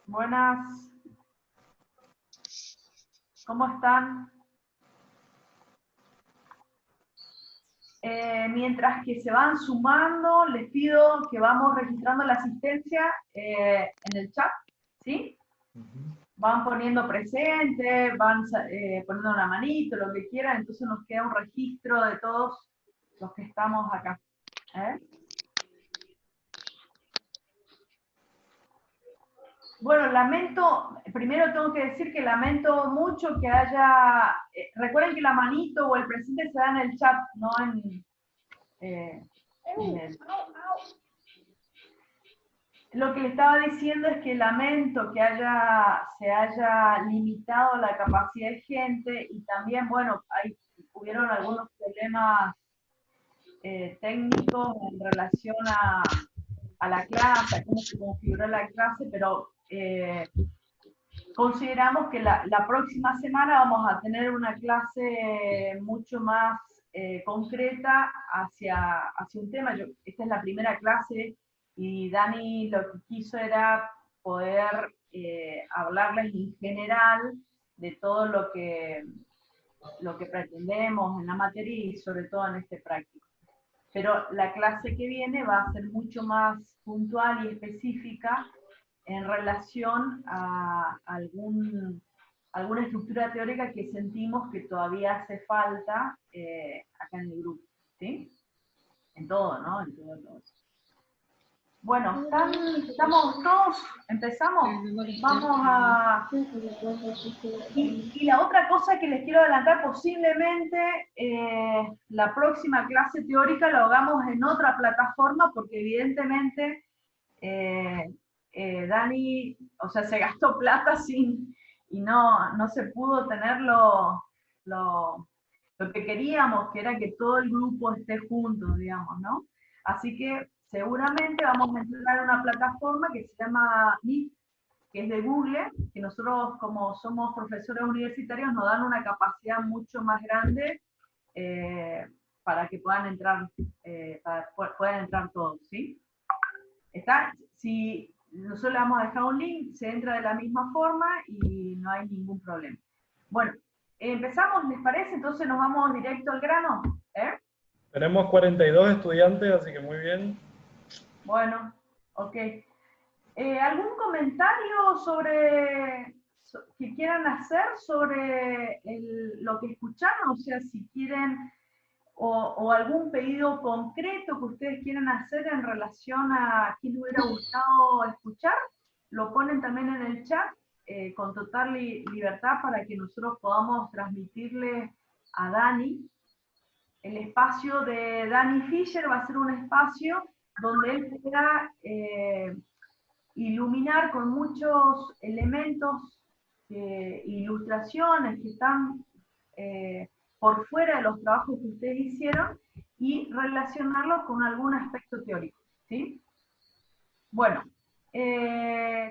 Buenas, ¿cómo están? Mientras que se van sumando, les pido que vamos registrando la asistencia en el chat, ¿sí? Van poniendo presente, van poniendo una manito, lo que quieran, entonces nos queda un registro de todos los que estamos acá. Bueno, primero tengo que decir que lamento mucho que haya, recuerden que la manito o el presente se da en el chat, no en el... Lo que le estaba diciendo es que lamento que se haya limitado la capacidad de gente y también, bueno, hubieron algunos problemas técnicos en relación a la clase, a cómo se configuró la clase, pero consideramos que la próxima semana vamos a tener una clase mucho más concreta hacia un tema. Esta es la primera clase y Dani lo que quiso era poder hablarles en general de todo lo que pretendemos en la materia y sobre todo en este práctico. Pero la clase que viene va a ser mucho más puntual y específica en relación a alguna estructura teórica que sentimos que todavía hace falta acá en el grupo, ¿sí? En todo, ¿no? En todo. Bueno, ¿estamos todos? ¿Empezamos? Vamos a... Y la otra cosa que les quiero adelantar, posiblemente la próxima clase teórica lo hagamos en otra plataforma, porque evidentemente Dani, o sea, se gastó plata y no se pudo tener lo que queríamos, que era que todo el grupo esté junto, digamos, ¿no? Así que seguramente vamos a entrar a una plataforma que se llama Meet, que es de Google, que nosotros como somos profesores universitarios nos dan una capacidad mucho más grande para que puedan entrar, puedan entrar todos, ¿sí? Si nosotros le vamos a dejar un link, se entra de la misma forma y no hay ningún problema. Bueno, empezamos, ¿les parece? Entonces nos vamos directo al grano. Tenemos 42 estudiantes, así que muy bien. Bueno, ok. ¿Algún comentario que quieran hacer sobre lo que escucharon? O sea, si quieren, o algún pedido concreto que ustedes quieran hacer en relación a qué les hubiera gustado escuchar, lo ponen también en el chat con total libertad para que nosotros podamos transmitirle a Dani. El espacio de Dani Fisher va a ser un espacio donde él pueda iluminar con muchos elementos, ilustraciones que están por fuera de los trabajos que ustedes hicieron y relacionarlos con algún aspecto teórico, ¿sí? Bueno,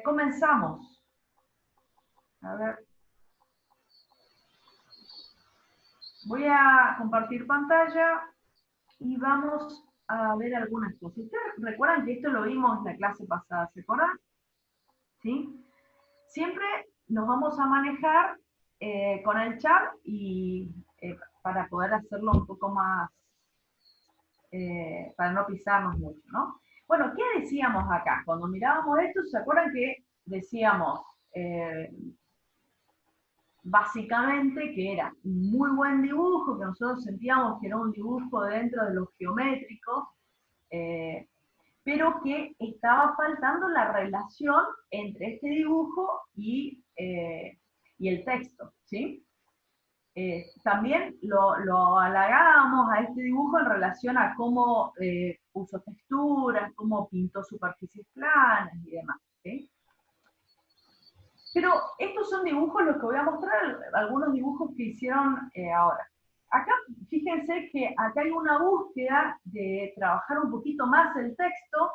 comenzamos. A ver. Voy a compartir pantalla y vamos a ver algunas cosas. ¿Ustedes recuerdan que esto lo vimos en la clase pasada? ¿Se acuerdan? ¿Sí? Siempre nos vamos a manejar con el chat y para poder hacerlo un poco más, para no pisarnos mucho, ¿no? Bueno, ¿qué decíamos acá? Cuando mirábamos esto, ¿se acuerdan que decíamos básicamente que era un muy buen dibujo, que nosotros sentíamos que era un dibujo dentro de los geométricos, pero que estaba faltando la relación entre este dibujo y el texto, ¿sí? También lo halagábamos a este dibujo en relación a cómo puso texturas, cómo pintó superficies planas y demás, ¿sí? Pero estos son dibujos, los que voy a mostrar, algunos dibujos que hicieron ahora. Acá, fíjense que acá hay una búsqueda de trabajar un poquito más el texto,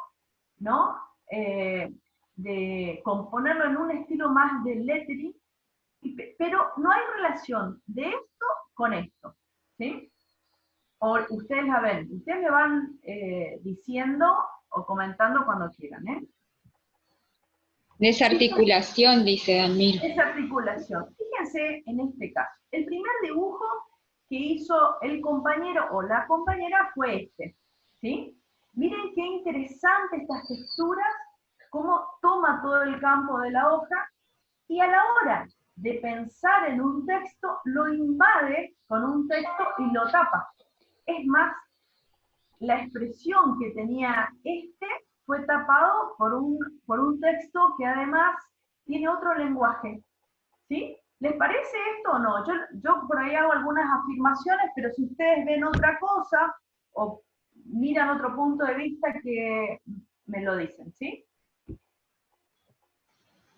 ¿no? De componerlo en un estilo más de lettering, pero no hay relación de esto con esto, ¿sí? o ustedes la ven. Ustedes me van diciendo o comentando cuando quieran, ¿eh? Desarticulación, dice Dalmiro. Esa articulación. Fíjense en este caso. El primer dibujo que hizo el compañero o la compañera fue este, ¿sí? Miren qué interesante estas texturas, cómo toma todo el campo de la hoja, y a la hora de pensar en un texto, lo invade con un texto y lo tapa. Es más, la expresión que tenía este fue tapado por un texto que además tiene otro lenguaje, ¿sí? ¿Les parece esto o no? Yo por ahí hago algunas afirmaciones, pero si ustedes ven otra cosa o miran otro punto de vista, que me lo dicen, ¿sí?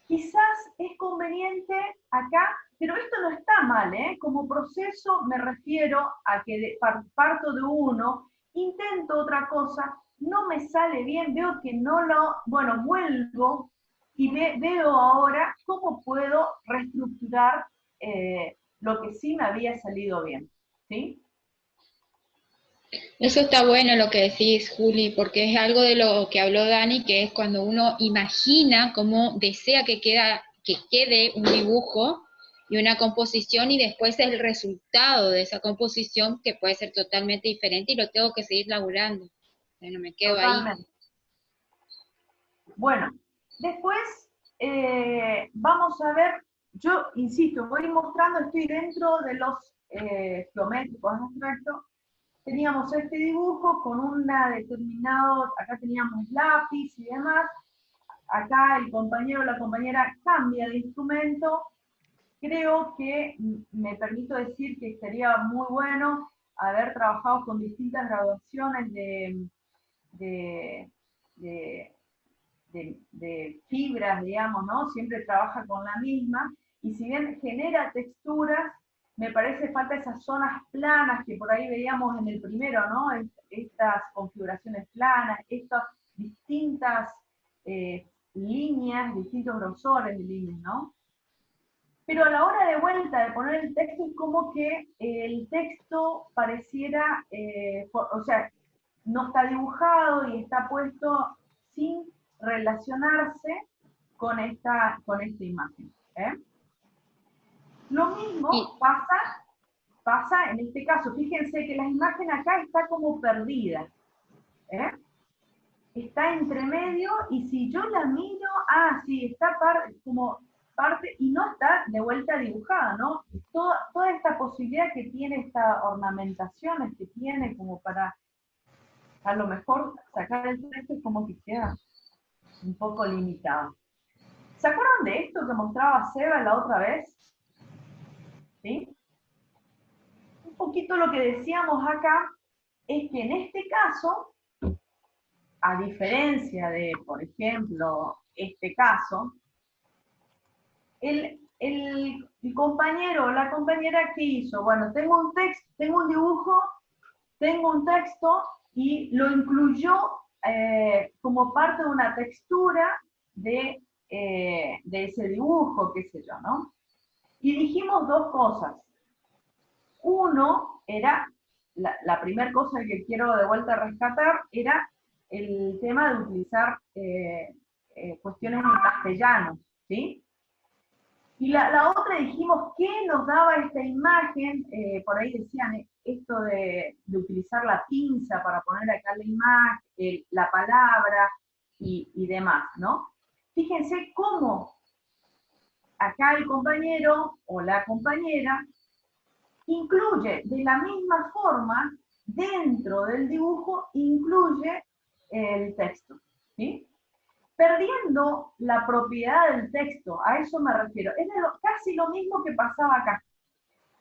Quizás es conveniente acá, pero esto no está mal, ¿eh? Como proceso me refiero a que parto de uno, intento otra cosa, no me sale bien, veo que no lo, bueno, vuelvo y veo ahora cómo puedo reestructurar lo que sí me había salido bien, ¿sí? Eso está bueno lo que decís, Juli, porque es algo de lo que habló Dani, que es cuando uno imagina cómo desea que quede un dibujo y una composición, y después el resultado de esa composición, que puede ser totalmente diferente, y lo tengo que seguir laburando. No me quedo ahí. Totalmente. Bueno, después vamos a ver, yo insisto, voy mostrando, estoy dentro de los geométricos abstractos. Teníamos este dibujo con una determinado, acá teníamos lápiz y demás, acá el compañero o la compañera cambia de instrumento. Creo que me permito decir que sería muy bueno haber trabajado con distintas graduaciones de, de de fibras, digamos, ¿no? Siempre trabaja con la misma, y si bien genera texturas, me parece falta esas zonas planas que por ahí veíamos en el primero, ¿no? Estas configuraciones planas, estas distintas líneas, distintos grosores de líneas, ¿no? Pero a la hora de vuelta de poner el texto es como que el texto pareciera, o sea, no está dibujado y está puesto sin relacionarse con esta imagen. ¿Eh? Lo mismo pasa en este caso. Fíjense que la imagen acá está como perdida. ¿Eh? Está entre medio, y si yo la miro, sí, está como parte, y no está de vuelta dibujada, ¿no? Toda esta posibilidad que tiene, esta ornamentación que tiene como para a lo mejor sacar el texto, es como que queda un poco limitado. ¿Se acuerdan de esto que mostraba Seba la otra vez? ¿Sí? Un poquito lo que decíamos acá es que en este caso, a diferencia de, por ejemplo, este caso, el compañero o la compañera que hizo, bueno, tengo un texto, tengo un dibujo, tengo un texto, y lo incluyó como parte de una textura de ese dibujo, qué sé yo, ¿no? Y dijimos dos cosas. Uno era, la primera cosa que quiero de vuelta rescatar, era el tema de utilizar cuestiones en castellano, ¿sí? Y la otra, dijimos, ¿qué nos daba esta imagen? Por ahí decían esto de utilizar la pinza para poner acá la imagen, la palabra y demás, ¿no? Fíjense cómo acá el compañero o la compañera incluye de la misma forma, dentro del dibujo, incluye el texto, ¿sí? Perdiendo la propiedad del texto, a eso me refiero. Es casi lo mismo que pasaba acá.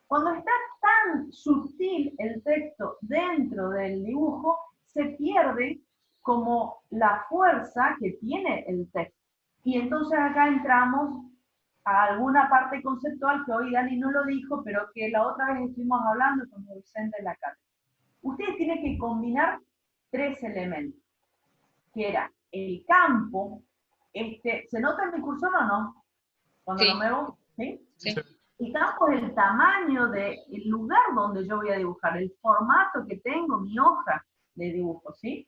Cuando está tan sutil el texto dentro del dibujo, se pierde como la fuerza que tiene el texto. Y entonces acá entramos a alguna parte conceptual que hoy Dani no lo dijo, pero que la otra vez estuvimos hablando con el docente de la cátedra. Ustedes tienen que combinar tres elementos, que era el campo. ¿Se nota en mi cursor o no? Cuando Sí. lo muevo, ¿sí? Sí. fijamos el tamaño del lugar donde yo voy a dibujar, el formato que tengo, mi hoja de dibujo, ¿sí?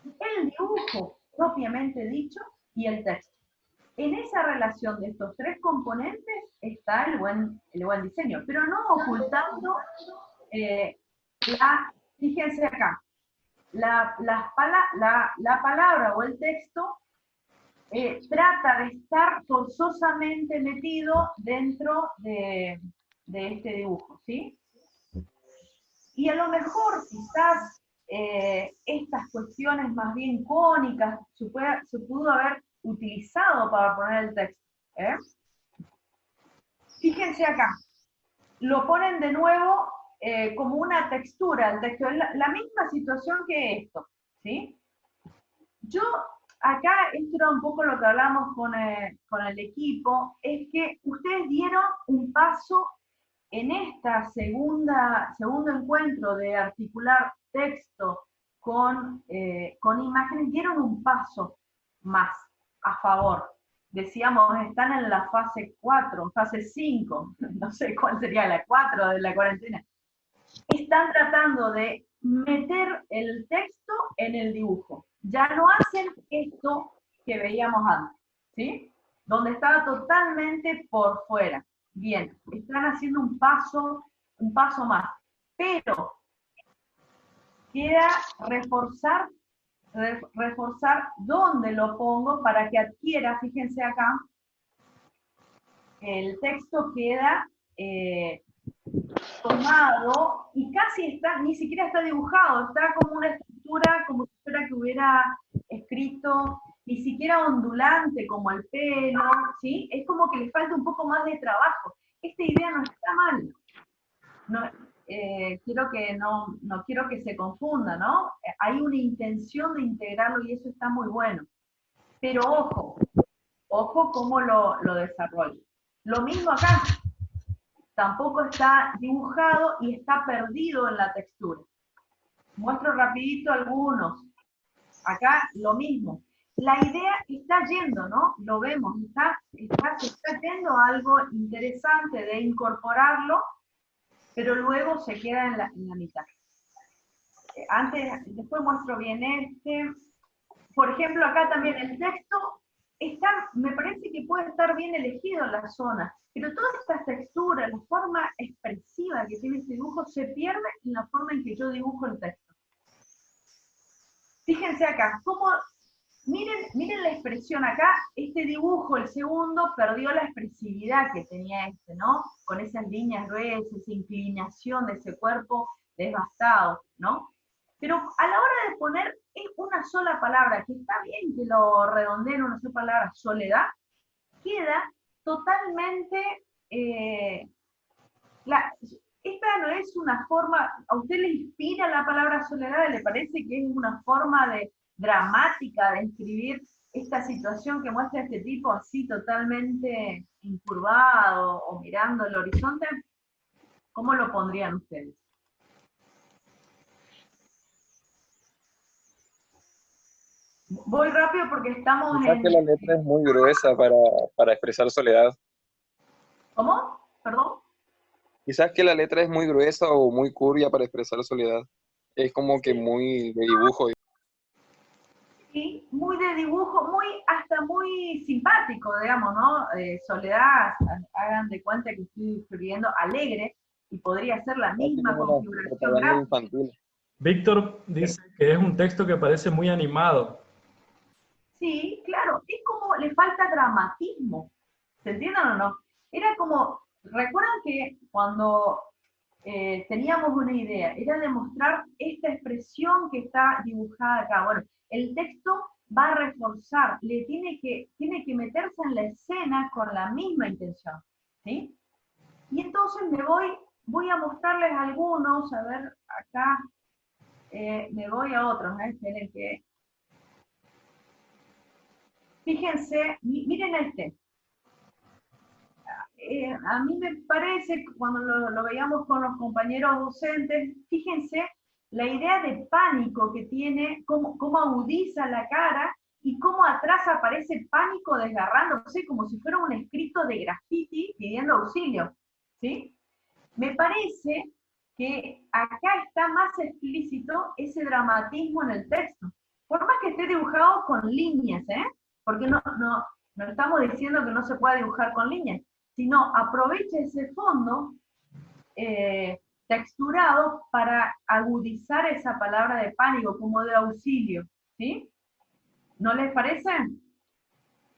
El dibujo propiamente dicho y el texto. En esa relación de estos tres componentes está el buen diseño, pero no ocultando fíjense acá, la palabra o el texto trata de estar forzosamente metido dentro de este dibujo, ¿sí? Y a lo mejor quizás estas cuestiones más bien cónicas se pudo haber utilizado para poner el texto. ¿Eh? Fíjense acá, lo ponen de nuevo como una textura el texto, es la misma situación que esto, ¿sí? Yo, acá, esto era un poco lo que hablamos con el equipo, es que ustedes dieron un paso en esta segundo encuentro de articular texto con imágenes, dieron un paso más a favor. Decíamos, están en la fase 4, fase 5, no sé cuál sería la 4 de la cuarentena. Están tratando de meter el texto en el dibujo. Ya no hacen esto que veíamos antes, ¿sí? Donde estaba totalmente por fuera. Bien, están haciendo un paso más, pero queda reforzar dónde lo pongo para que adquiera, fíjense acá, el texto queda tomado y casi está, ni siquiera está dibujado, está como una estructura, como si fuera que hubiera escrito, ni siquiera ondulante como el pelo, ¿sí? Es como que le falta un poco más de trabajo. Esta idea no está mal. No, no quiero que se confunda, ¿no? Hay una intención de integrarlo y eso está muy bueno. Pero ojo cómo lo desarrollo. Lo mismo acá, tampoco está dibujado y está perdido en la textura. Muestro rapidito algunos. Acá lo mismo. La idea está yendo, ¿no? Lo vemos, se está yendo a algo interesante de incorporarlo, pero luego se queda en la mitad. Después muestro bien este. Por ejemplo, acá también el texto me parece que puede estar bien elegido en la zona, pero todas estas texturas, la forma expresiva que tiene este dibujo, se pierde en la forma en que yo dibujo el texto. Fíjense acá, miren la expresión acá, este dibujo, el segundo, perdió la expresividad que tenía este, ¿no? Con esas líneas gruesas, esa inclinación de ese cuerpo devastado, ¿no? Pero a la hora de poner una sola palabra, que está bien que lo redondeen una sola palabra, soledad, queda totalmente... esta no es una forma, ¿a usted le inspira la palabra soledad? ¿Le parece que es una forma dramática de escribir esta situación que muestra este tipo así totalmente incurvado o mirando el horizonte? ¿Cómo lo pondrían ustedes? Voy rápido porque estamos Quizás que la letra es muy gruesa para expresar soledad. ¿Cómo? ¿Perdón? Quizás que la letra es muy gruesa o muy curvia para expresar soledad. Es como que muy de dibujo. Sí, muy de dibujo, hasta muy simpático, digamos, ¿no? Soledad, hagan de cuenta que estoy escribiendo alegre y podría ser la misma configuración gráfica. Infantil. Víctor dice que es un texto que parece muy animado. Sí, claro, es como le falta dramatismo. ¿Se entienden o no? Era como, recuerdan que cuando teníamos una idea, era demostrar esta expresión que está dibujada acá. Bueno, el texto va a reforzar, tiene que meterse en la escena con la misma intención, ¿sí? Y entonces voy a mostrarles algunos, a ver, acá, me voy a otros, esperen que... Fíjense, miren este. A mí me parece, cuando lo veíamos con los compañeros docentes, fíjense la idea de pánico que tiene, cómo agudiza la cara y cómo atrás aparece pánico desgarrándose como si fuera un escrito de graffiti pidiendo auxilio. ¿sí? Me parece que acá está más explícito ese dramatismo en el texto. Por más que esté dibujado con líneas, porque no estamos diciendo que no se pueda dibujar con líneas, sino aprovecha ese fondo texturado para agudizar esa palabra de pánico, como de auxilio, ¿sí? ¿No les parece?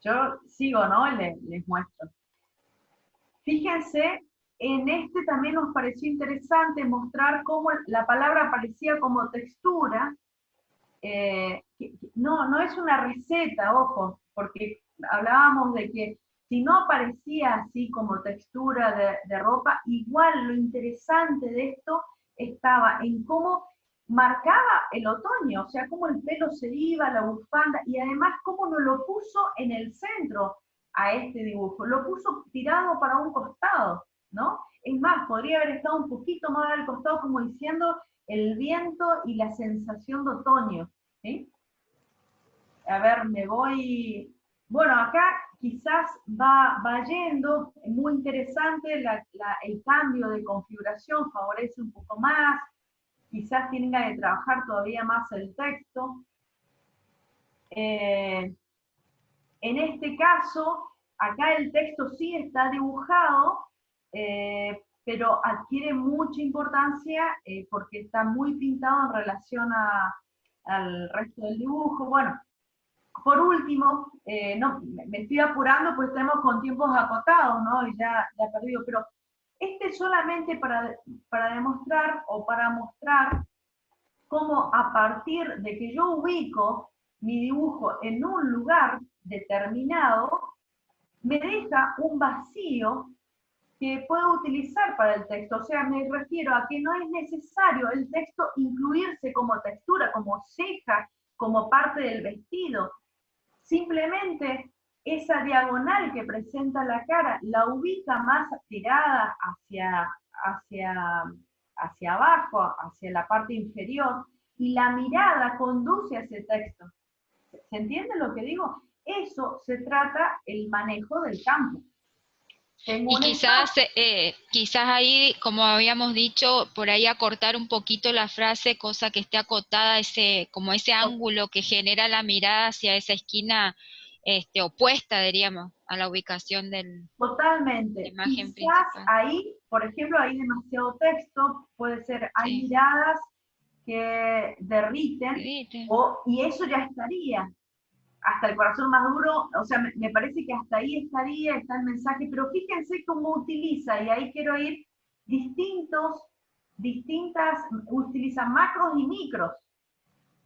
Yo sigo, ¿no? Les muestro. Fíjense, en este también nos pareció interesante mostrar cómo la palabra aparecía como textura. No es una receta, ojo, porque hablábamos de que si no aparecía así como textura de ropa, igual lo interesante de esto estaba en cómo marcaba el otoño, o sea, cómo el pelo se iba, la bufanda, y además cómo nos lo puso en el centro a este dibujo, lo puso tirado para un costado, ¿no? Es más, podría haber estado un poquito más al costado como diciendo el viento y la sensación de otoño, ¿sí? A ver, me voy... Bueno, acá quizás va yendo, muy interesante, el cambio de configuración favorece un poco más, quizás tenga que trabajar todavía más el texto. En este caso, acá el texto sí está dibujado, pero adquiere mucha importancia porque está muy pintado en relación al resto del dibujo. Bueno, por último, me estoy apurando pues estamos con tiempos acotados, ¿no? Y ya perdido, pero este solamente para demostrar o para mostrar cómo a partir de que yo ubico mi dibujo en un lugar determinado, me deja un vacío que puedo utilizar para el texto. O sea, me refiero a que no es necesario el texto incluirse como textura, como ceja, como parte del vestido. Simplemente esa diagonal que presenta la cara la ubica más tirada hacia abajo, hacia la parte inferior, y la mirada conduce a ese texto. ¿Se entiende lo que digo? Eso se trata el manejo del campo. Y quizás ahí, como habíamos dicho, por ahí acortar un poquito la frase, cosa que esté acotada como ese ángulo que genera la mirada hacia esa esquina opuesta, diríamos, a la ubicación de Totalmente. la imagen Quizás principal. ahí, por ejemplo, hay demasiado texto, puede ser, hay miradas que derriten, y eso ya estaría. Hasta el corazón más duro, o sea, me parece que hasta ahí está el mensaje, pero fíjense cómo utiliza, y ahí quiero ir, utiliza macros y micros.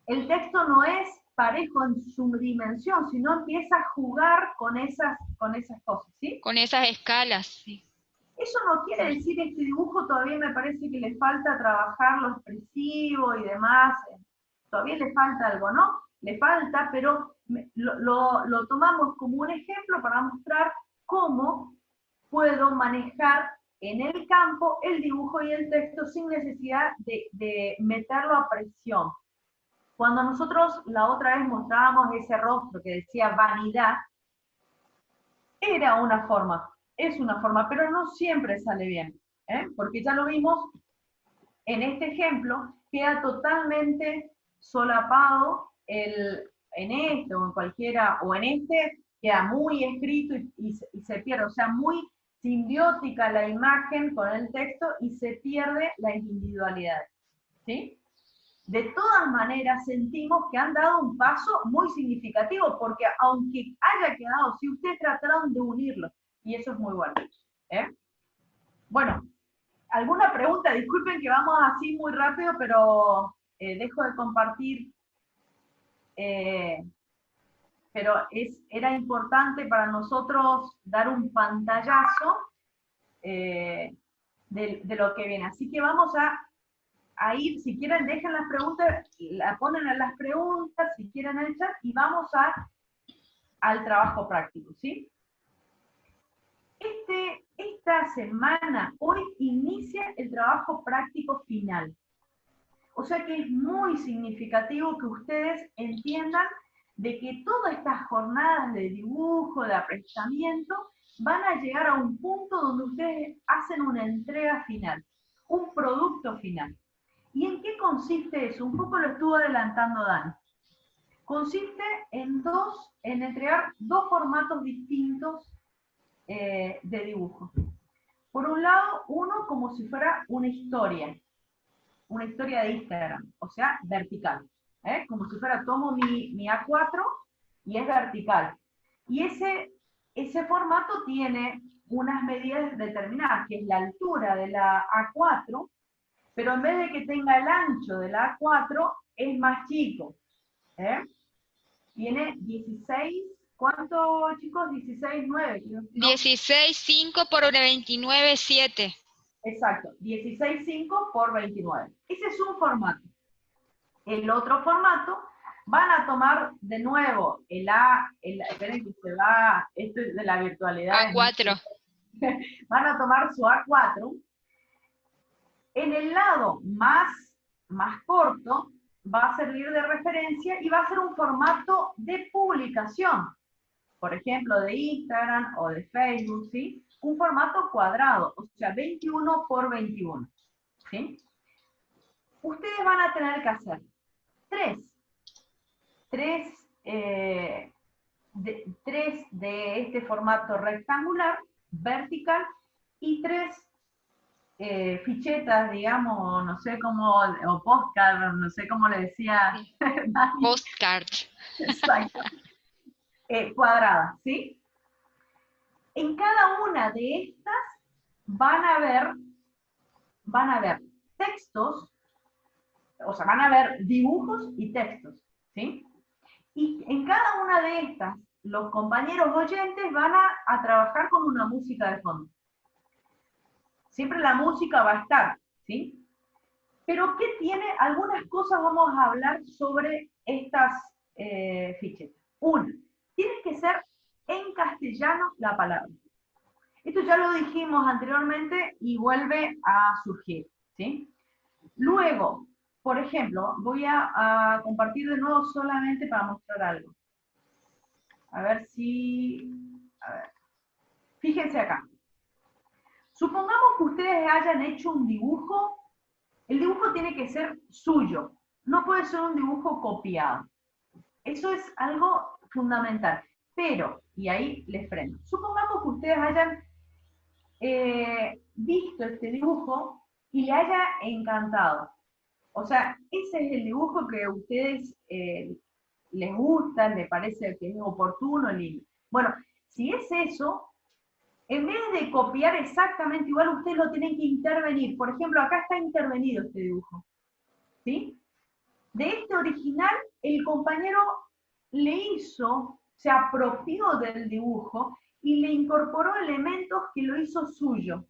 El texto no es parejo en su dimensión, sino empieza a jugar con esas cosas, ¿sí? Con esas escalas, sí. Eso no quiere decir que este dibujo todavía me parece que le falta trabajar lo expresivo y demás, todavía le falta algo, ¿no? Le falta, pero lo tomamos como un ejemplo para mostrar cómo puedo manejar en el campo el dibujo y el texto sin necesidad de meterlo a presión. Cuando nosotros la otra vez mostrábamos ese rostro que decía vanidad, era una forma, es una forma, pero no siempre sale bien, porque ya lo vimos en este ejemplo, queda totalmente solapado en este o en cualquiera, o en este, queda muy escrito y se pierde, o sea, muy simbiótica la imagen con el texto y se pierde la individualidad, ¿sí? De todas maneras sentimos que han dado un paso muy significativo, porque aunque haya quedado, si ustedes trataron de unirlo, y eso es muy bueno. Bueno, ¿alguna pregunta? Disculpen que vamos así muy rápido, pero dejo de compartir, pero era importante para nosotros dar un pantallazo de lo que viene. Así que vamos a ir, si quieren dejen las preguntas, la ponen en las preguntas, si quieren en el chat, y vamos al trabajo práctico, ¿sí? Esta semana, hoy inicia el trabajo práctico final. O sea que es muy significativo que ustedes entiendan de que todas estas jornadas de dibujo, de aprestamiento, van a llegar a un punto donde ustedes hacen una entrega final, un producto final. ¿Y en qué consiste eso? Un poco lo estuvo adelantando Dani. Consiste en entregar dos formatos distintos de dibujo. Por un lado, uno como si fuera una historia de Instagram, o sea, vertical. Como si fuera, tomo mi A4 y es vertical. Y ese formato tiene unas medidas determinadas, que es la altura de la A4, pero en vez de que tenga el ancho de la A4, es más chico. Tiene 16, ¿cuánto, chicos? 16,9. 16,5 por 29,7. Exacto, 16,5 por 29. Ese es un formato. El otro formato, van a tomar de nuevo esperen que se va, esto es de la virtualidad. A4. Van a tomar su A4. En el lado más corto va a servir de referencia y va a ser un formato de publicación. Por ejemplo, de Instagram o de Facebook, ¿sí? Un formato cuadrado, o sea, 21 por 21, ¿sí? Ustedes van a tener que hacer tres de este formato rectangular, vertical, y 3 fichetas, digamos, no sé cómo, o postcard, no sé cómo le decía. Postcard. Exacto. Cuadradas, ¿sí? En cada una de estas van a ver textos, o sea, van a ver dibujos y textos, ¿sí? Y en cada una de estas, los compañeros oyentes van a trabajar con una música de fondo. Siempre la música va a estar, ¿sí? Pero ¿qué tiene? Algunas cosas vamos a hablar sobre estas fichetas. Una, tiene que ser en castellano la palabra. Esto ya lo dijimos anteriormente y vuelve a surgir, ¿sí? Luego, por ejemplo, voy a compartir de nuevo solamente para mostrar algo. A ver si... A ver. Fíjense acá. Supongamos que ustedes hayan hecho un dibujo. El dibujo tiene que ser suyo. No puede ser un dibujo copiado. Eso es algo fundamental. Pero, y ahí les freno. Supongamos que ustedes hayan visto este dibujo y le haya encantado. O sea, ese es el dibujo que a ustedes les gusta, les parece que es oportuno, lindo. Bueno, si es eso, en vez de copiar exactamente igual, ustedes lo tienen que intervenir. Por ejemplo, acá está intervenido este dibujo. ¿Sí? De este original, el compañero le hizo, se apropió del dibujo y le incorporó elementos que lo hizo suyo,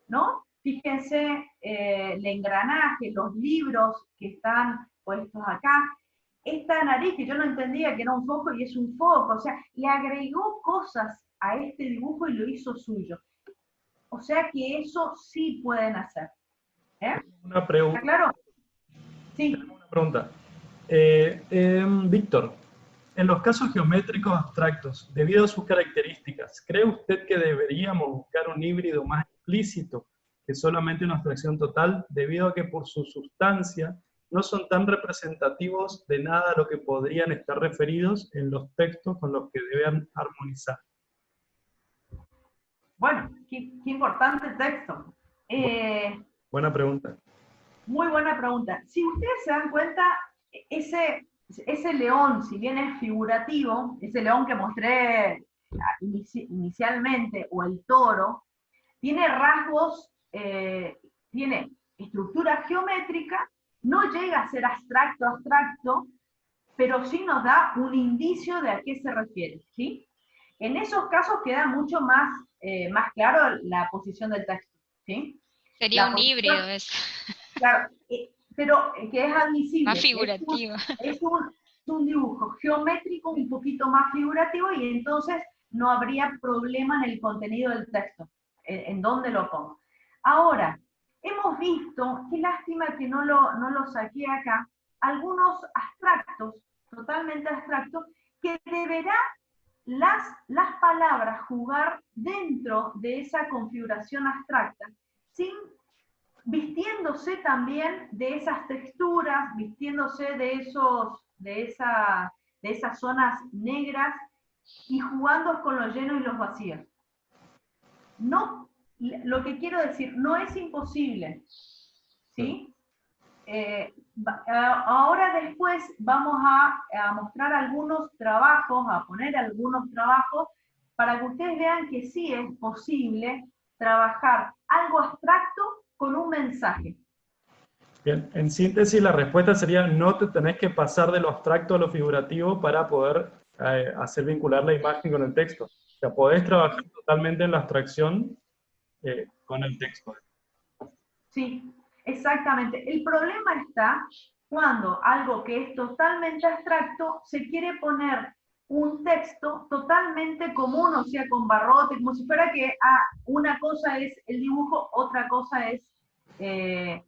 ¿no? Fíjense el engranaje, los libros que están puestos acá, esta nariz que yo no entendía que era un foco y es un foco, o sea, le agregó cosas a este dibujo y lo hizo suyo. O sea que eso sí pueden hacer. Una pregunta. ¿Está claro? Sí. Una pregunta. Víctor, en los casos geométricos abstractos, debido a sus características, ¿cree usted que deberíamos buscar un híbrido más explícito que solamente una abstracción total, debido a que por su sustancia no son tan representativos de nada a lo que podrían estar referidos en los textos con los que deben armonizar? Bueno, qué importante texto. Buena pregunta. Muy buena pregunta. Si ustedes se dan cuenta, ese león, si bien es figurativo, ese león que mostré inicialmente, o el toro, tiene rasgos, tiene estructura geométrica, no llega a ser abstracto, pero sí nos da un indicio de a qué se refiere, ¿sí? En esos casos queda mucho más claro la posición del texto, ¿sí? Sería un híbrido eso. Claro, pero que es admisible. Más figurativo. Es un dibujo geométrico un poquito más figurativo y entonces no habría problema en el contenido del texto, en dónde lo pongo. Ahora, hemos visto, qué lástima que no lo saqué acá, algunos abstractos, totalmente abstractos, que deberá las palabras jugar dentro de esa configuración abstracta, vistiéndose también de esas texturas, vistiéndose de esas zonas negras y jugando con los llenos y los vacíos. No, lo que quiero decir, no es imposible, ¿sí? Ahora después vamos a mostrar algunos trabajos, a poner algunos trabajos, para que ustedes vean que sí es posible trabajar algo abstracto con un mensaje. Bien, en síntesis la respuesta sería no te tenés que pasar de lo abstracto a lo figurativo para poder hacer vincular la imagen con el texto. O sea, podés trabajar totalmente en la abstracción con el texto. Sí, exactamente. El problema está cuando algo que es totalmente abstracto se quiere poner un texto totalmente común, o sea, con barrote, como si fuera que una cosa es el dibujo, otra cosa es el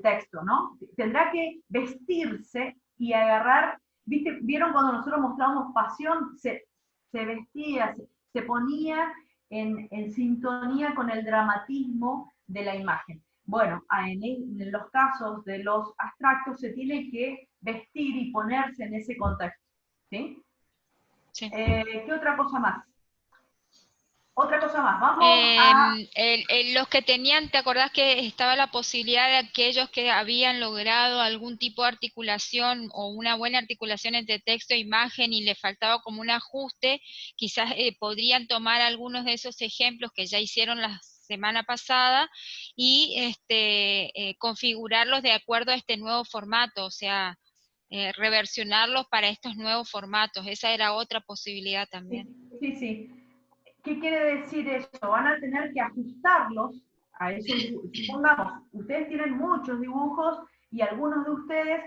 texto, ¿no? Tendrá que vestirse y agarrar, ¿viste? ¿Vieron cuando nosotros mostramos pasión? Se vestía, se ponía en sintonía con el dramatismo de la imagen. Bueno, en los casos de los abstractos se tiene que vestir y ponerse en ese contexto. ¿Sí? Sí. ¿Qué otra cosa más? Otra cosa más, vamos a... Los que tenían, ¿te acordás que estaba la posibilidad de aquellos que habían logrado algún tipo de articulación o una buena articulación entre texto e imagen y le faltaba como un ajuste? Quizás podrían tomar algunos de esos ejemplos que ya hicieron la semana pasada y configurarlos de acuerdo a este nuevo formato, o sea, reversionarlos para estos nuevos formatos. Esa era otra posibilidad también. Sí, sí. ¿Qué quiere decir eso? Van a tener que ajustarlos a esos dibujos. Supongamos, ustedes tienen muchos dibujos y algunos de ustedes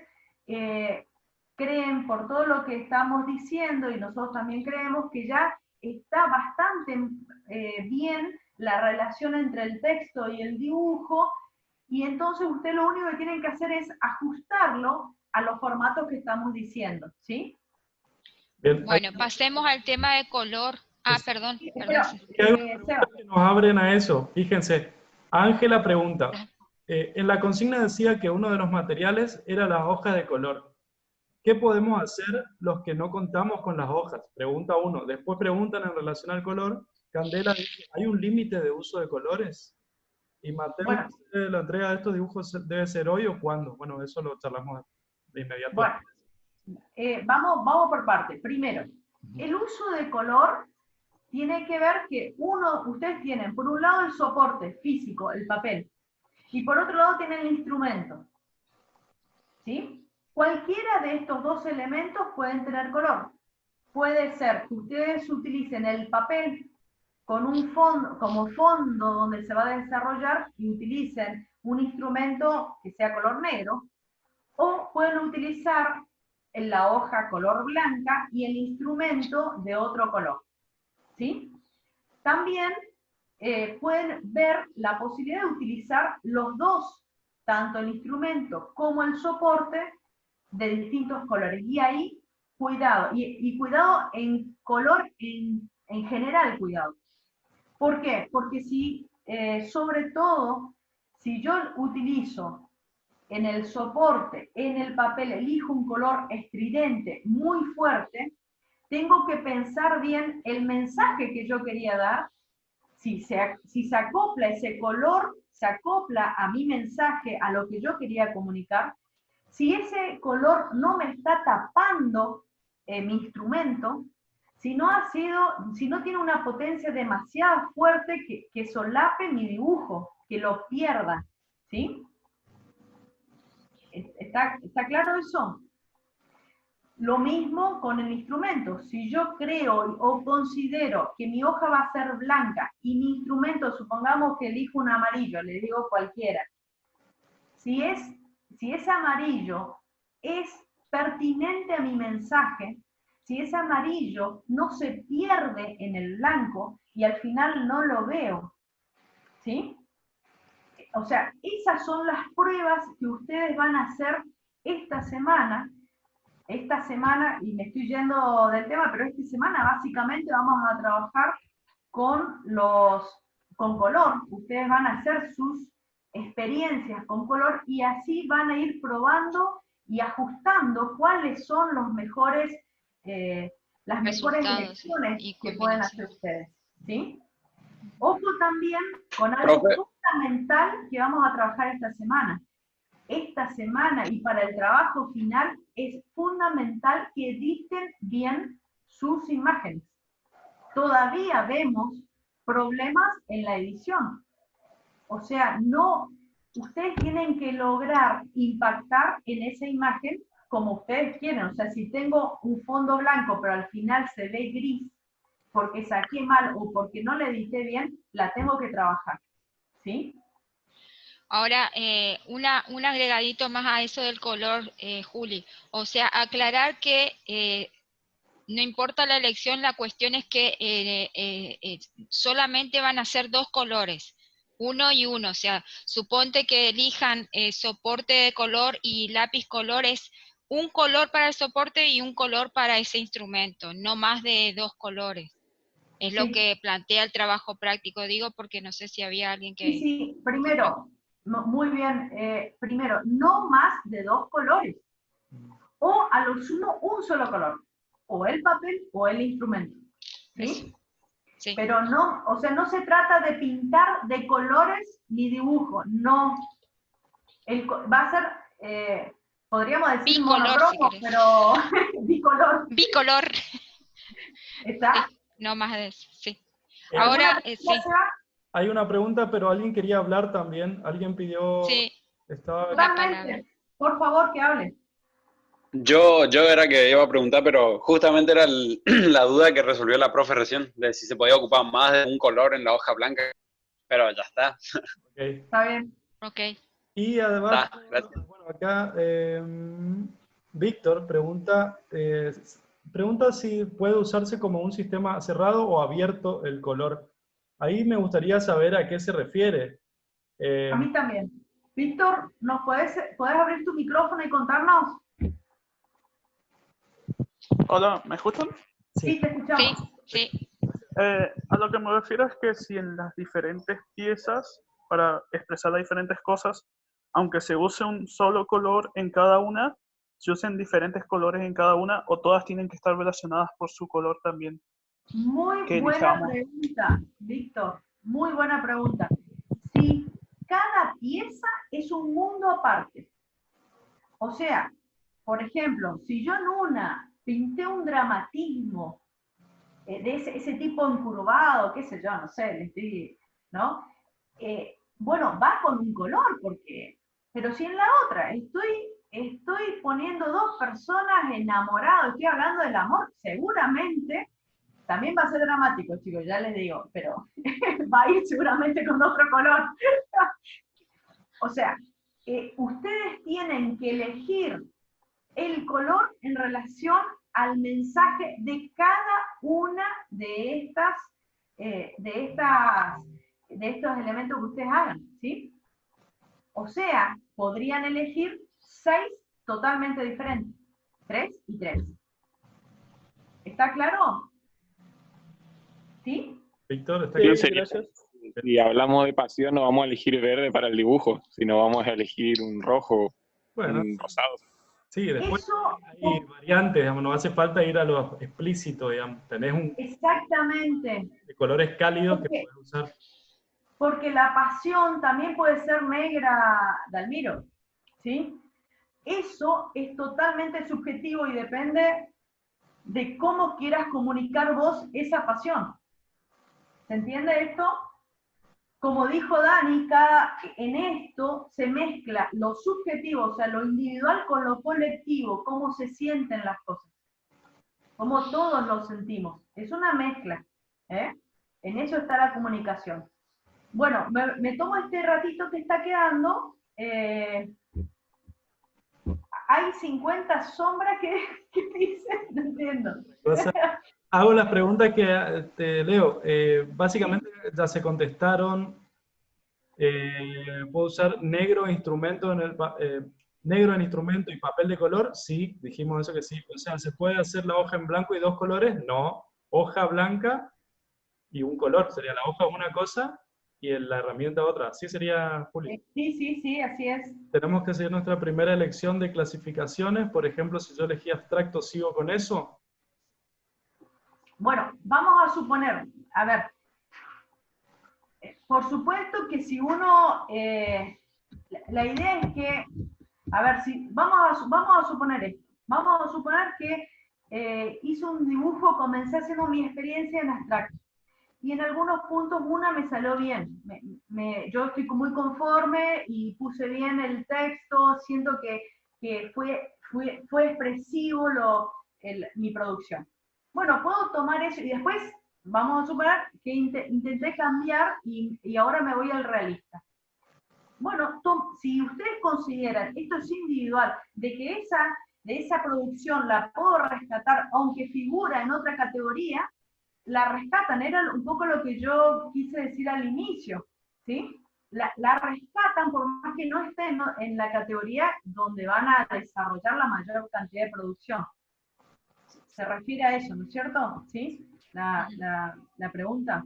creen, por todo lo que estamos diciendo, y nosotros también creemos, que ya está bastante bien la relación entre el texto y el dibujo, y entonces ustedes lo único que tienen que hacer es ajustarlo a los formatos que estamos diciendo, ¿sí? Bien, Bueno, pasemos al tema de color. Perdón. Seba. Que nos abren a eso. Fíjense, Ángela pregunta, en la consigna decía que uno de los materiales era la hoja de color. ¿Qué podemos hacer los que no contamos con las hojas? Pregunta uno. Después preguntan en relación al color. Candela dice, ¿hay un límite de uso de colores? Y Mateo Bueno, dice, ¿la entrega de estos dibujos debe ser hoy o cuándo? Bueno, eso lo charlamos de inmediato. Bueno, vamos por partes. Primero, el uso de color tiene que ver que ustedes tienen, por un lado, el soporte físico, el papel, y por otro lado tienen el instrumento. ¿Sí? Cualquiera de estos dos elementos pueden tener color. Puede ser que ustedes utilicen el papel con un fondo, como fondo donde se va a desarrollar, y utilicen un instrumento que sea color negro, o pueden utilizar la hoja color blanca y el instrumento de otro color. ¿Sí? También pueden ver la posibilidad de utilizar los dos, tanto el instrumento como el soporte, de distintos colores. Y ahí, cuidado, y cuidado en color, en general, cuidado. ¿Por qué? Porque sobre todo, si yo utilizo en el soporte, en el papel, elijo un color estridente, muy fuerte, tengo que pensar bien el mensaje que yo quería dar, si se acopla ese color, se acopla a mi mensaje, a lo que yo quería comunicar. Si ese color no me está tapando mi instrumento, si no tiene una potencia demasiado fuerte que solape mi dibujo, que lo pierda, ¿sí? ¿Está claro eso? Lo mismo con el instrumento. Si yo creo o considero que mi hoja va a ser blanca y mi instrumento, supongamos que elijo un amarillo, le digo cualquiera, si ese amarillo es pertinente a mi mensaje, si ese amarillo no se pierde en el blanco y al final no lo veo, ¿sí? O sea, esas son las pruebas que ustedes van a hacer esta semana esta semana, y me estoy yendo del tema, pero esta semana básicamente vamos a trabajar con color. Ustedes van a hacer sus experiencias con color y así van a ir probando y ajustando cuáles son los mejores, las mejores Resultados elecciones y que pueden hacer combinaciones. ustedes, ¿sí? Ojo también con algo Profe, fundamental que vamos a trabajar esta semana. Esta semana y para el trabajo final es fundamental que editen bien sus imágenes. Todavía vemos problemas en la edición. O sea, ustedes tienen que lograr impactar en esa imagen como ustedes quieren. O sea, si tengo un fondo blanco pero al final se ve gris porque saqué mal o porque no la edité bien, la tengo que trabajar. ¿Sí? Ahora, un agregadito más a eso del color, Juli. O sea, aclarar que no importa la elección, la cuestión es que solamente van a ser 2 colores, uno y uno. O sea, suponte que elijan soporte de color y lápiz color, es un color para el soporte y un color para ese instrumento, no más de 2 colores. Es lo Sí. que plantea el trabajo práctico, digo, porque no sé si había alguien que... Sí, primero, muy bien, primero, no más de 2 colores, o a lo sumo un solo color, o el papel o el instrumento, Eso, ¿sí? sí. Pero no, o sea, no se trata de pintar de colores ni dibujo, no. Va a ser, podríamos decir Bicolor, si monocromo, querés. pero bicolor, Bicolor. ¿está? Sí, no más de eso, sí. ¿Alguna Ahora, pregunta, sí, Seba? Hay una pregunta, pero alguien quería hablar también. Alguien pidió, sí, estaba... la palabra. Totalmente. Por favor, que hable. Yo era que iba a preguntar, pero justamente era la duda que resolvió la profe recién, de si se podía ocupar más de un color en la hoja blanca, pero ya está. Ok. Está bien. Ok. Y además, Está, gracias. bueno, acá Víctor pregunta si puede usarse como un sistema cerrado o abierto el color. Ahí me gustaría saber a qué se refiere. A mí también. Víctor, ¿puedes abrir tu micrófono y contarnos? Hola, ¿me escuchan? Sí, te Sí, escuchamos. sí. A lo que me refiero es que si en las diferentes piezas, para expresar las diferentes cosas, aunque se use un solo color en cada una, se usen diferentes colores en cada una, o todas tienen que estar relacionadas por su color también. Muy Que buena elijamos. pregunta, Víctor. Muy buena pregunta. Si cada pieza es un mundo aparte. O sea, por ejemplo, si yo en una pinté un dramatismo de ese tipo encurvado, qué sé yo, no sé, ¿no? Bueno, va con un color, pero si en la otra estoy poniendo 2 personas enamoradas, estoy hablando del amor, seguramente también va a ser dramático, chicos, ya les digo, pero va a ir seguramente con otro color. O sea, ustedes tienen que elegir el color en relación al mensaje de cada una de estos elementos que ustedes hagan, ¿sí? O sea, podrían elegir 6 totalmente diferentes, 3 y 3. ¿Está claro? ¿Sí? Víctor, ¿está Sí, aquí? gracias. Si hablamos de pasión, no vamos a elegir verde para el dibujo, sino vamos a elegir un rojo, Bueno, un rosado. sí, después Eso, hay variantes, digamos, no hace falta ir a lo explícito, digamos. Tenés un exactamente. de colores cálidos que puedes usar. Porque la pasión también puede ser negra, Dalmiro, ¿sí? Eso es totalmente subjetivo y depende de cómo quieras comunicar vos esa pasión. ¿Se entiende esto? Como dijo Dani, en esto se mezcla lo subjetivo, o sea, lo individual con lo colectivo, cómo se sienten las cosas, cómo todos lo sentimos. Es una mezcla, ¿eh? En eso está la comunicación. Bueno, me tomo este ratito que está quedando. Hay 50 sombras que dicen, no entiendo. Hago las preguntas que te leo. Básicamente ya se contestaron. Puedo usar negro instrumento en el... negro en instrumento y papel de color, sí, dijimos eso que sí. O sea, ¿se puede hacer la hoja en blanco y 2 colores? No. Hoja blanca y un color. Sería la hoja una cosa y la herramienta otra. Así sería, Juli. Sí, así es. Tenemos que seguir nuestra primera elección de clasificaciones. Por ejemplo, si yo elegí abstracto, ¿sigo con eso? Bueno, vamos a suponer, a ver, por supuesto que si uno, la idea es que, a ver, si vamos a suponer esto, vamos a suponer que hice un dibujo, comencé haciendo mi experiencia en abstracto, y en algunos puntos una me salió bien, yo estoy muy conforme y puse bien el texto, siento que fue expresivo mi producción. Bueno, puedo tomar eso y después vamos a suponer que intenté cambiar y ahora me voy al realista. Bueno, si ustedes consideran, esto es individual, de que de esa producción la puedo rescatar, aunque figura en otra categoría, la rescatan, era un poco lo que yo quise decir al inicio, ¿sí? La rescatan por más que no esté en la categoría donde van a desarrollar la mayor cantidad de producción. Se refiere a eso, ¿no es cierto? ¿Sí? La pregunta.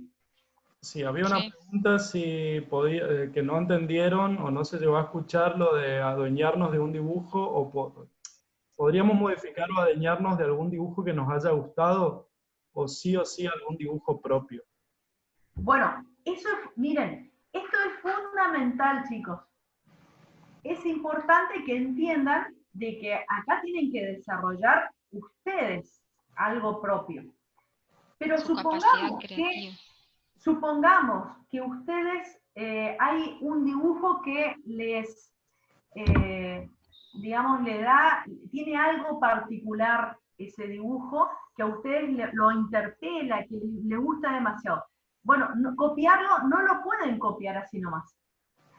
Sí, había una pregunta si podía, que no entendieron o no se llegó a escuchar lo de adueñarnos de un dibujo, o podríamos modificar o adueñarnos de algún dibujo que nos haya gustado, o sí algún dibujo propio. Bueno, miren, esto es fundamental, chicos. Es importante que entiendan de que acá tienen que desarrollar ustedes algo propio. Pero supongamos que ustedes, hay un dibujo que les, digamos, tiene algo particular ese dibujo que a ustedes lo interpela, que les gusta demasiado. Bueno, copiarlo no lo pueden copiar así nomás.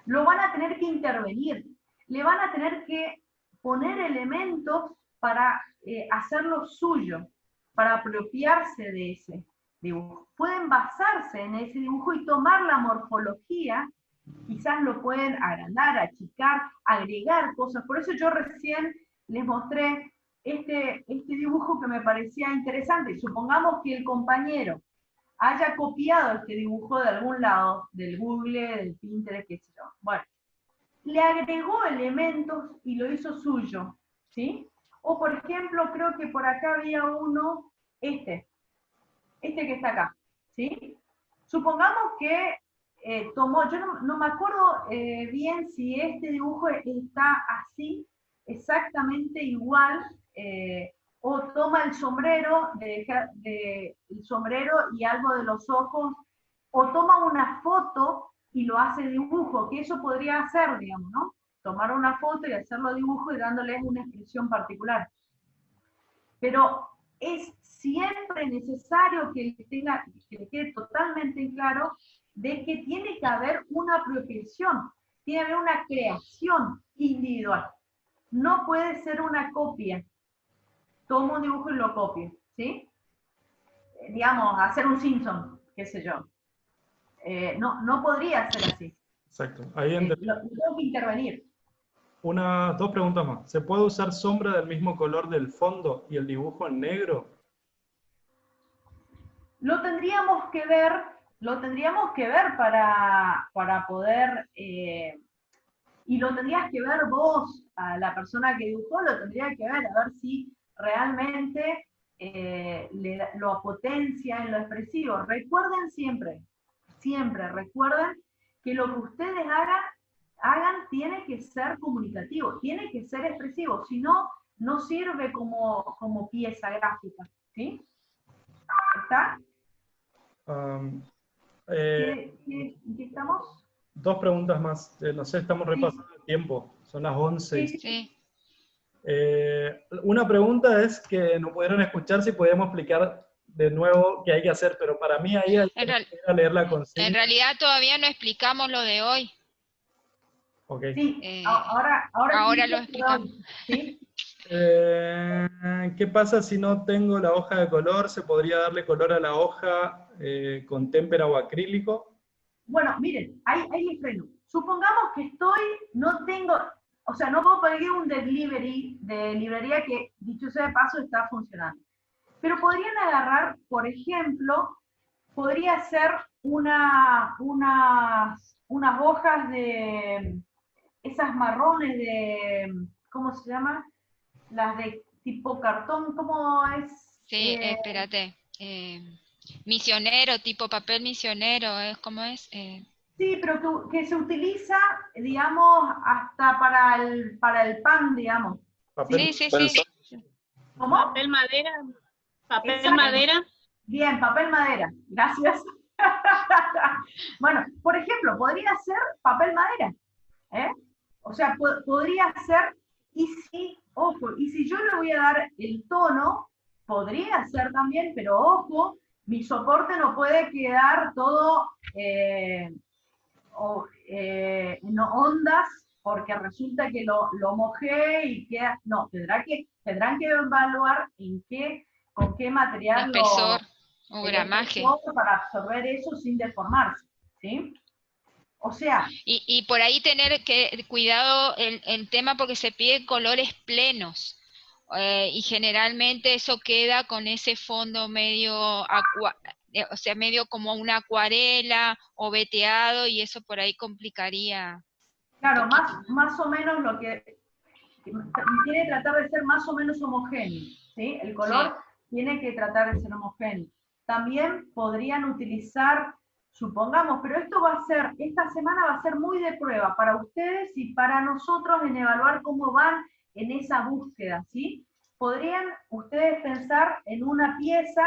Lo van a tener que intervenir. Le van a tener que poner elementos para hacerlo suyo, para apropiarse de ese dibujo. Pueden basarse en ese dibujo y tomar la morfología, quizás lo pueden agrandar, achicar, agregar cosas. Por eso yo recién les mostré este dibujo que me parecía interesante. Supongamos que el compañero haya copiado este dibujo de algún lado, del Google, del Pinterest, qué sé yo. Bueno, le agregó elementos y lo hizo suyo, ¿sí? O por ejemplo, creo que por acá había uno, este que está acá, ¿sí? Supongamos que tomó, yo no me acuerdo bien si este dibujo está así, exactamente igual, o toma el sombrero, el sombrero y algo de los ojos, o toma una foto y lo hace dibujo, que eso podría hacer, digamos, ¿no? Tomar una foto y hacerlo dibujo y dándoles una expresión particular. Pero es siempre necesario que le quede totalmente claro de que tiene que haber una apropiación, tiene que haber una creación individual. No puede ser una copia. Tomo un dibujo y lo copio, ¿sí? Digamos, hacer un Simpson, qué sé yo. No podría ser así. Exacto. Ahí entendí. Tengo que intervenir. Dos preguntas más. ¿Se puede usar sombra del mismo color del fondo y el dibujo en negro? Lo tendríamos que ver para poder, y lo tendrías que ver vos, a la persona que dibujó, lo tendría que ver, a ver si realmente lo potencia en lo expresivo. Recuerden siempre recuerden que lo que ustedes hagan tiene que ser comunicativo, tiene que ser expresivo, si no, no sirve como pieza gráfica, ¿sí? ¿Está? ¿En ¿Qué estamos? Dos preguntas más. No sé, estamos repasando el tiempo. Son las 11. Sí. Una pregunta es que no pudieron escuchar si podíamos explicar de nuevo qué hay que hacer, pero para mí ahí hay que ir a leer la consigna. En realidad todavía no explicamos lo de hoy. Okay. Sí, ahora lo explicamos. ¿Sí? ¿Qué pasa si no tengo la hoja de color? ¿Se podría darle color a la hoja con témpera o acrílico? Bueno, miren, ahí les freno. Supongamos que no tengo, o sea, no puedo pedir un delivery de librería que, dicho sea de paso, está funcionando. Pero podrían agarrar, por ejemplo, podría ser unas hojas de, esas marrones de, ¿cómo se llama? Las de tipo cartón, ¿cómo es? Sí, espérate. Misionero, tipo papel misionero, ¿cómo es? Sí, pero que se utiliza, digamos, hasta para el pan, digamos. Papel. Sí, sí, Pero sí. ¿Cómo? Papel madera. Papel Exacto. madera. Bien, papel madera. Gracias. Bueno, por ejemplo, podría ser papel madera. ¿Eh? O sea, podría ser, y si, ojo, y si yo le voy a dar el tono, podría ser también, pero ojo, mi soporte no puede quedar todo en ondas, porque resulta que lo mojé y queda, no, tendrán que evaluar con qué material Espesor o el gramaje. espesor para absorber eso sin deformarse, ¿sí? O sea, Y por ahí tener cuidado el tema porque se piden colores plenos. Y generalmente eso queda con ese fondo medio, o sea, medio como una acuarela o veteado, y eso por ahí complicaría. claro, más o menos lo que tiene que tratar de ser más o menos homogéneo, ¿sí? El color tiene que tratar de ser homogéneo. También podrían utilizar, supongamos, pero esta semana va a ser muy de prueba para ustedes y para nosotros en evaluar cómo van en esa búsqueda, ¿sí? Podrían ustedes pensar en una pieza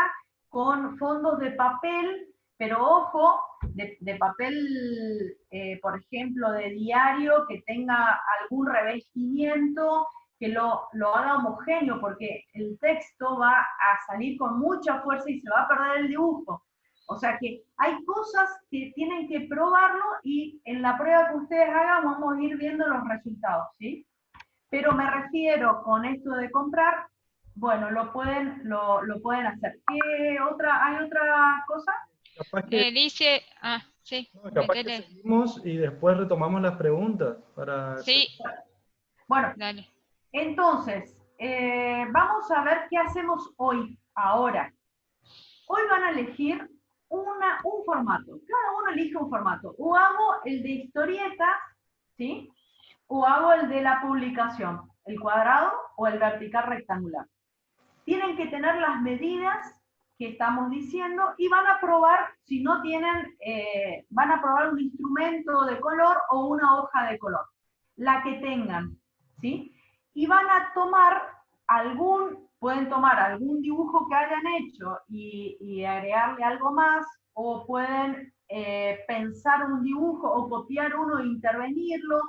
con fondos de papel, pero ojo, de papel, por ejemplo, de diario, que tenga algún revestimiento, que lo haga homogéneo, porque el texto va a salir con mucha fuerza y se va a perder el dibujo. O sea que hay cosas que tienen que probarlo y en la prueba que ustedes hagan vamos a ir viendo los resultados, ¿sí? Pero me refiero con esto de comprar, bueno, lo pueden hacer. ¿Hay otra cosa? Capaz que, Dice, sí, no, capaz que métele. seguimos y después retomamos las preguntas para... Sí, Bueno, dale. entonces, vamos a ver qué hacemos hoy, ahora. Hoy van a elegir un formato. Cada uno elige un formato. O hago el de historieta, ¿sí? O hago el de la publicación, el cuadrado o el vertical rectangular. Tienen que tener las medidas que estamos diciendo y van a probar, si no tienen, van a probar un instrumento de color o una hoja de color, la que tengan, ¿sí? Y van a tomar pueden tomar algún dibujo que hayan hecho y agregarle algo más, o pueden pensar un dibujo o copiar uno e intervenirlo,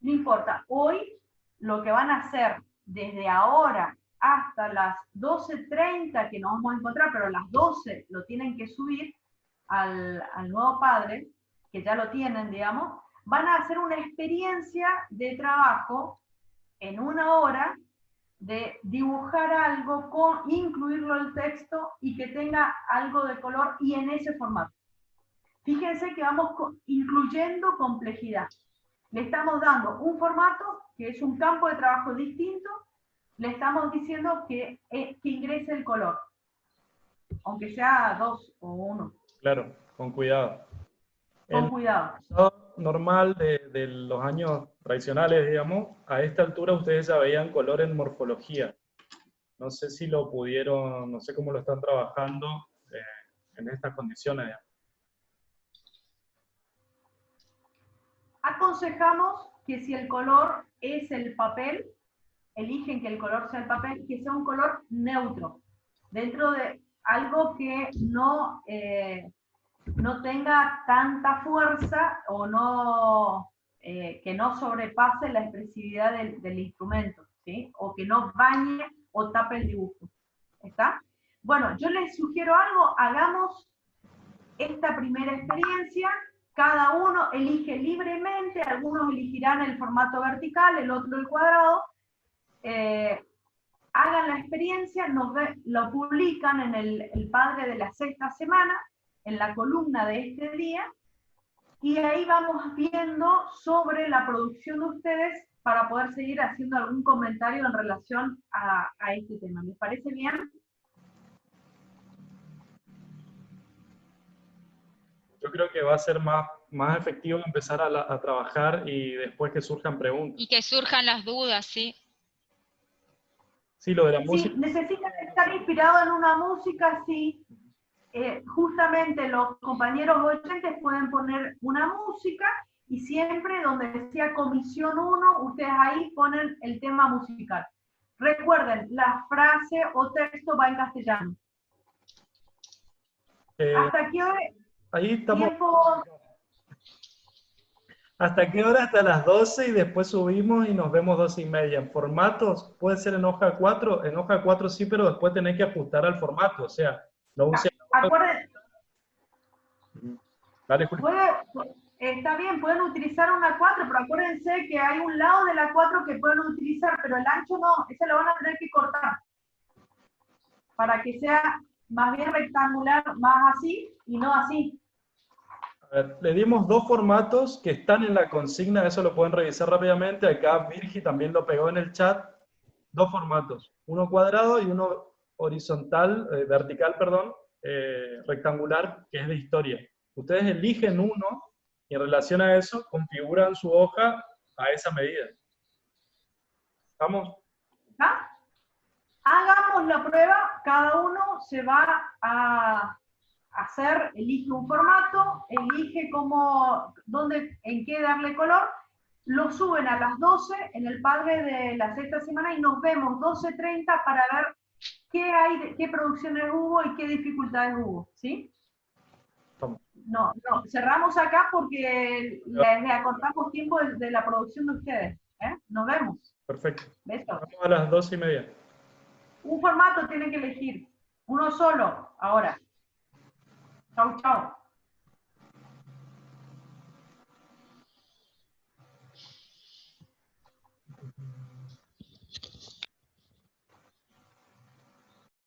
no importa. Hoy lo que van a hacer desde ahora hasta las 12:30 que nos vamos a encontrar, pero a las 12 lo tienen que subir al nuevo padre, que ya lo tienen, digamos, van a hacer una experiencia de trabajo en 1 hora de dibujar algo, incluirlo el texto y que tenga algo de color y en ese formato. Fíjense que vamos incluyendo complejidad. Le estamos dando un formato que es un campo de trabajo distinto, le estamos diciendo que ingrese el color, aunque sea 2 o 1. Claro, con cuidado. Con cuidado. Normal de los años tradicionales, digamos, a esta altura ustedes ya veían color en morfología. No sé si lo pudieron, no sé cómo lo están trabajando en estas condiciones. Digamos. Aconsejamos que si el color es el papel, eligen que el color sea el papel, que sea un color neutro, dentro de algo que no tenga tanta fuerza o que no sobrepase la expresividad del instrumento, ¿sí? O que no bañe o tape el dibujo. ¿Está? Bueno, yo les sugiero algo, hagamos esta primera experiencia, cada uno elige libremente, algunos elegirán el formato vertical, el otro el cuadrado, hagan la experiencia, lo publican en el Padre de la sexta semana, en la columna de este día, y ahí vamos viendo sobre la producción de ustedes para poder seguir haciendo algún comentario en relación a este tema. ¿Les parece bien? Yo creo que va a ser más efectivo empezar a trabajar y después que surjan preguntas. Y que surjan las dudas, sí. Sí, lo de la Sí, música. necesitan estar inspirados en una música, sí. Justamente los compañeros oyentes pueden poner una música y siempre donde decía comisión 1, ustedes ahí ponen el tema musical. Recuerden, la frase o texto va en castellano. ¿Hasta qué hora? Ahí estamos. Tiempo. ¿Hasta qué hora? Hasta las 12 y después subimos y nos vemos 12:30. En formatos, puede ser en hoja 4. En hoja 4 sí, pero después tenés que ajustar al formato. O sea, no use... Acuérdense. Dale, Julio. Está bien, pueden utilizar una 4, pero acuérdense que hay un lado de la 4 que pueden utilizar, pero el ancho no, ese lo van a tener que cortar. Para que sea más bien rectangular, más así y no así. A ver, le dimos 2 formatos que están en la consigna, eso lo pueden revisar rápidamente. Acá Virgi también lo pegó en el chat. 2 formatos, uno cuadrado y uno horizontal, vertical, perdón, rectangular, que es de historia. Ustedes eligen uno y en relación a eso configuran su hoja a esa medida. ¿Estamos? ¿Ah? Hagamos la prueba, cada uno se va a hacer, elige un formato, elige en qué darle color, lo suben a las 12 en el Padre de la sexta semana y nos vemos 12:30 para ver qué producciones hubo y qué dificultades hubo, ¿sí? No, cerramos acá porque les acortamos tiempo de la producción de ustedes. Nos vemos. Perfecto. Besos. Vamos a las 12:30. Un formato tienen que elegir, uno solo, ahora. Chau, chau.